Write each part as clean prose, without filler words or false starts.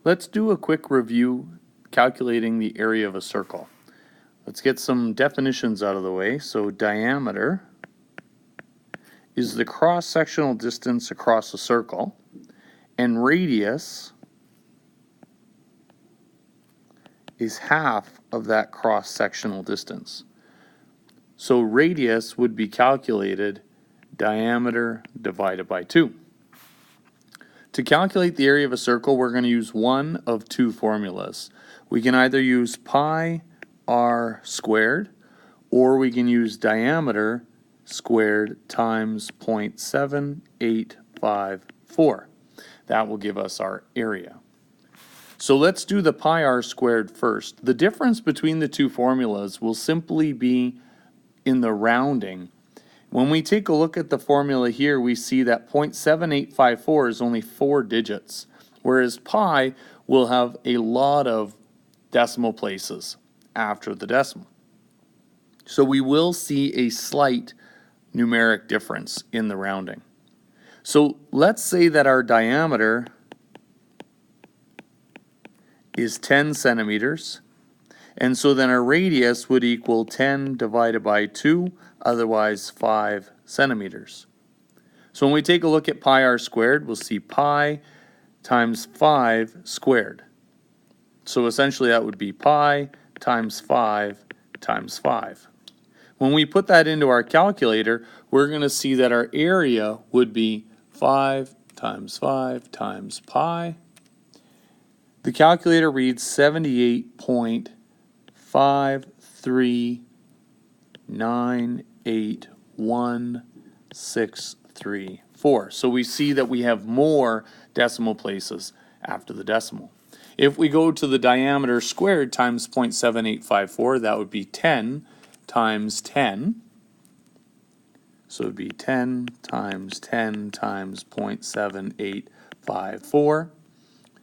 Let's do a quick review calculating the area of a circle. Let's get some definitions out of the way. So diameter is the cross-sectional distance across a circle, and radius is half of that cross-sectional distance. So radius would be calculated diameter divided by 2. To calculate the area of a circle, we're going to use one of two formulas. We can either use pi r squared, or we can use diameter squared times 0.7854. That will give us our area. So let's do the pi r squared first. The difference between the two formulas will simply be in the rounding. When we take a look at the formula here, we see that 0.7854 is only 4 digits, whereas pi will have a lot of decimal places after the decimal. So we will see a slight numeric difference in the rounding. So let's say that our diameter is 10 centimeters, and so then our radius would equal 10 divided by 2, otherwise 5 centimeters. So when we take a look at pi r squared, we'll see pi times 5 squared. So essentially that would be pi times 5 times 5. When we put that into our calculator, we're going to see that our area would be 5 times 5 times pi. The calculator reads 78.53981,634. So we see that we have more decimal places after the decimal. If we go to the diameter squared times 0.7854, that would be 10 times 10. So it would be 10 times 10 times 0.7854.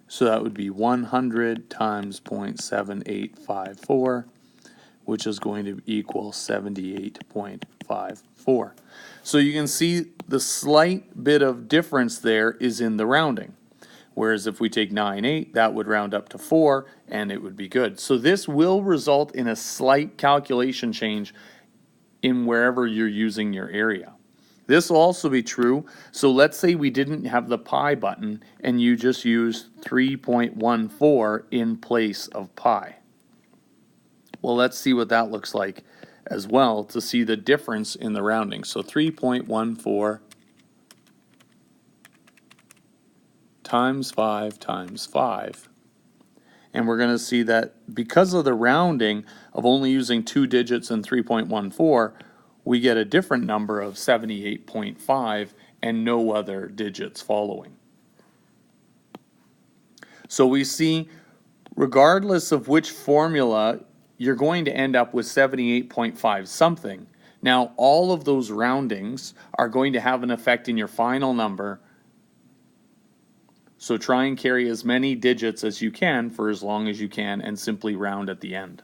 So that would be 100 times 0.7854, which is going to equal 78.54. So you can see the slight bit of difference there is in the rounding. Whereas if we take 9/8, that would round up to 4, and it would be good. So this will result in a slight calculation change in wherever you're using your area. This will also be true. So let's say we didn't have the pi button and you just used 3.14 in place of pi. Well, let's see what that looks like as well to see the difference in the rounding. So 3.14 times 5 times 5. And we're going to see that because of the rounding of only using 2 digits and 3.14, we get a different number of 78.5 and no other digits following. So we see, regardless of which formula, you're going to end up with 78.5 something. Now, all of those roundings are going to have an effect in your final number. So try and carry as many digits as you can for as long as you can and simply round at the end.